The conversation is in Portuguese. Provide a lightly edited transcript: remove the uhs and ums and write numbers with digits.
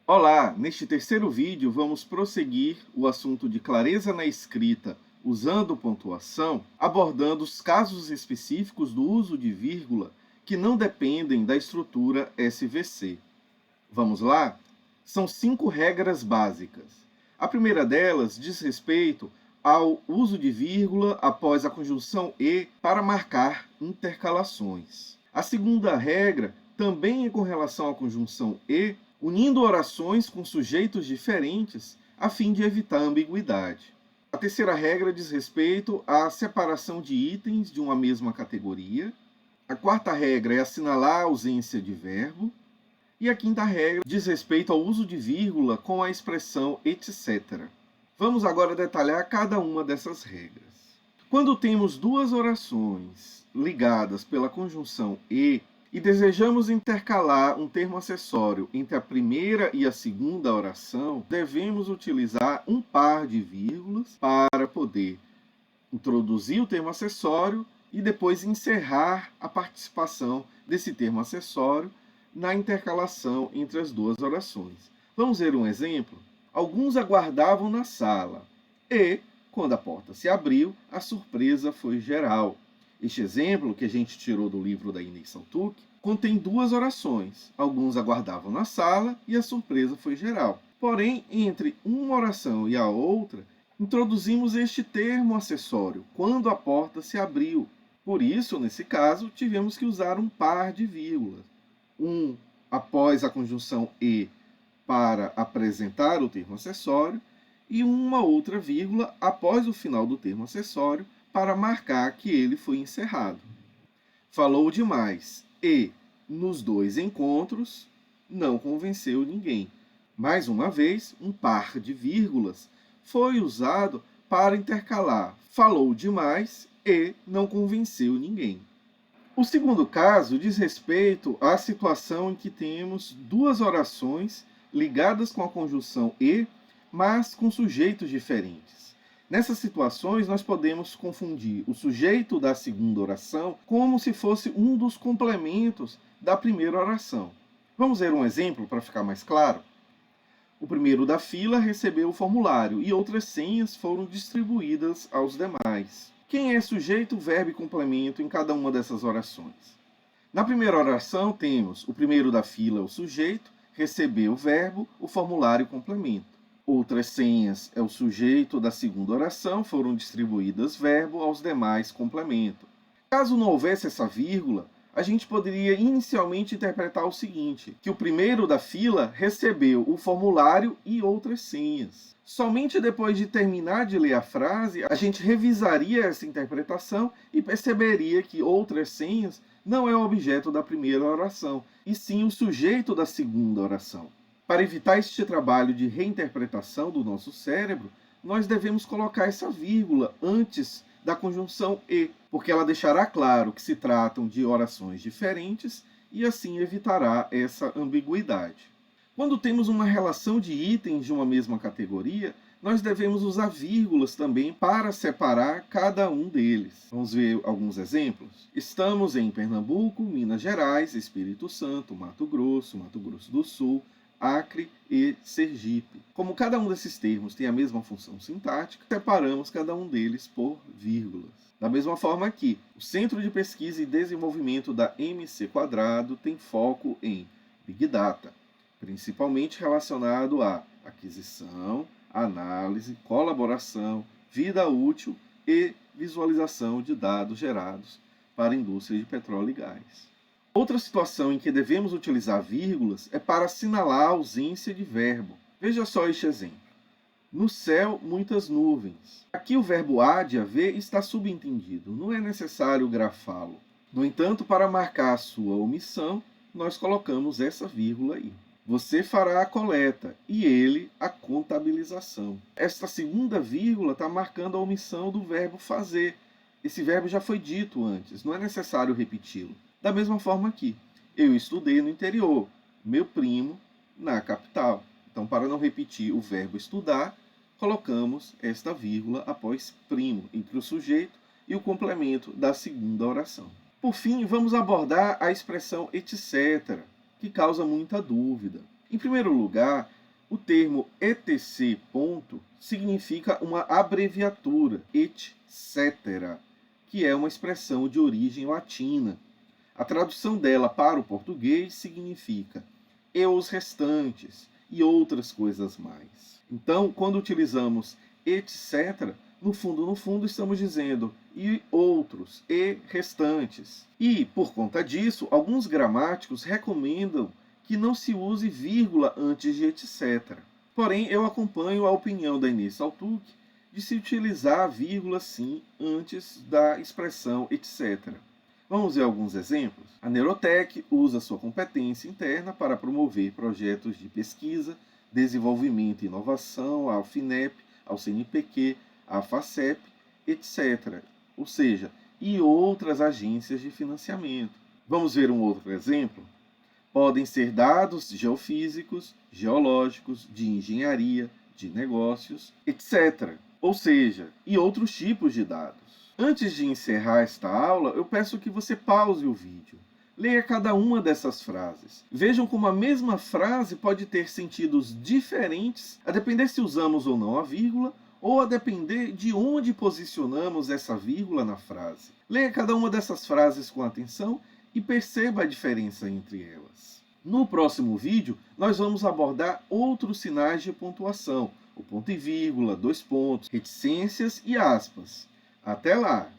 Olá, neste terceiro vídeo vamos prosseguir o assunto de clareza na escrita usando pontuação, abordando os casos específicos do uso de vírgula que não dependem da estrutura SVC. Vamos lá? São 5 regras básicas. A primeira delas diz respeito ao uso de vírgula após a conjunção e para marcar intercalações. A segunda regra também é com relação à conjunção e, unindo orações com sujeitos diferentes a fim de evitar ambiguidade. A terceira regra diz respeito à separação de itens de uma mesma categoria. A quarta regra é assinalar a ausência de verbo. E a quinta regra diz respeito ao uso de vírgula com a expressão etc. Vamos agora detalhar cada uma dessas regras. Quando temos duas orações ligadas pela conjunção e desejamos intercalar um termo acessório entre a primeira e a segunda oração, devemos utilizar um par de vírgulas para poder introduzir o termo acessório e depois encerrar a participação desse termo acessório na intercalação entre as duas orações. Vamos ver um exemplo? Alguns aguardavam na sala e, quando a porta se abriu, a surpresa foi geral. Este exemplo, que a gente tirou do livro da Inês Saltuque, contém duas orações. Alguns aguardavam na sala e a surpresa foi geral. Porém, entre uma oração e a outra, introduzimos este termo acessório, quando a porta se abriu. Por isso, nesse caso, tivemos que usar um par de vírgulas. Um após a conjunção e para apresentar o termo acessório e uma outra vírgula após o final do termo acessório para marcar que ele foi encerrado. Falou demais e, nos dois encontros, não convenceu ninguém. Mais uma vez, um par de vírgulas foi usado para intercalar falou demais e não convenceu ninguém. O segundo caso diz respeito à situação em que temos duas orações ligadas com a conjunção e, mas com sujeitos diferentes. Nessas situações, nós podemos confundir o sujeito da segunda oração como se fosse um dos complementos da primeira oração. Vamos ver um exemplo para ficar mais claro? O primeiro da fila recebeu o formulário e outras senhas foram distribuídas aos demais. Quem é sujeito, verbo e complemento em cada uma dessas orações? Na primeira oração, temos o primeiro da fila, o sujeito, recebeu o verbo, o formulário e o complemento. Outras senhas é o sujeito da segunda oração, foram distribuídas verbo aos demais complemento. Caso não houvesse essa vírgula, a gente poderia inicialmente interpretar o seguinte, que o primeiro da fila recebeu o formulário e outras senhas. Somente depois de terminar de ler a frase, a gente revisaria essa interpretação e perceberia que outras senhas não é o objeto da primeira oração, e sim o sujeito da segunda oração. Para evitar este trabalho de reinterpretação do nosso cérebro, nós devemos colocar essa vírgula antes da conjunção e, porque ela deixará claro que se tratam de orações diferentes e assim evitará essa ambiguidade. Quando temos uma relação de itens de uma mesma categoria, nós devemos usar vírgulas também para separar cada um deles. Vamos ver alguns exemplos? Estamos em Pernambuco, Minas Gerais, Espírito Santo, Mato Grosso do Sul, Acre e Sergipe. Como cada um desses termos tem a mesma função sintática, separamos cada um deles por vírgulas. Da mesma forma aqui, o Centro de Pesquisa e Desenvolvimento da MC² tem foco em Big Data, principalmente relacionado à aquisição, análise, colaboração, vida útil e visualização de dados gerados para a indústria de petróleo e gás. Outra situação em que devemos utilizar vírgulas é para assinalar a ausência de verbo. Veja só este exemplo. No céu, muitas nuvens. Aqui o verbo há de haver está subentendido, não é necessário grafá-lo. No entanto, para marcar a sua omissão, nós colocamos essa vírgula aí. Você fará a coleta e ele a contabilização. Esta segunda vírgula está marcando a omissão do verbo fazer. Esse verbo já foi dito antes, não é necessário repeti-lo. Da mesma forma aqui, eu estudei no interior, meu primo na capital. Então, para não repetir o verbo estudar, colocamos esta vírgula após primo, entre o sujeito e o complemento da segunda oração. Por fim, vamos abordar a expressão etc., que causa muita dúvida. Em primeiro lugar, O termo etc. ponto significa uma abreviatura, etc., que é uma expressão de origem latina. A tradução dela para o português significa e os restantes e outras coisas mais. Então, quando utilizamos etc., no fundo, estamos dizendo e outros, e restantes. E, por conta disso, alguns gramáticos recomendam que não se use vírgula antes de etc. Porém, eu acompanho a opinião da Inês Saltuc de se utilizar a vírgula sim antes da expressão etc. Vamos ver alguns exemplos? A Neurotech usa sua competência interna para promover projetos de pesquisa, desenvolvimento e inovação ao FINEP, ao CNPq, à FACEP, etc. Ou seja, e outras agências de financiamento. Vamos ver um outro exemplo? Podem ser dados geofísicos, geológicos, de engenharia, de negócios, etc. Ou seja, e outros tipos de dados. Antes de encerrar esta aula, eu peço que você pause o vídeo. Leia cada uma dessas frases. Vejam como a mesma frase pode ter sentidos diferentes a depender se usamos ou não a vírgula, ou a depender de onde posicionamos essa vírgula na frase. Leia cada uma dessas frases com atenção e perceba a diferença entre elas. No próximo vídeo, nós vamos abordar outros sinais de pontuação, o ponto e vírgula, dois pontos, reticências e aspas. Até lá!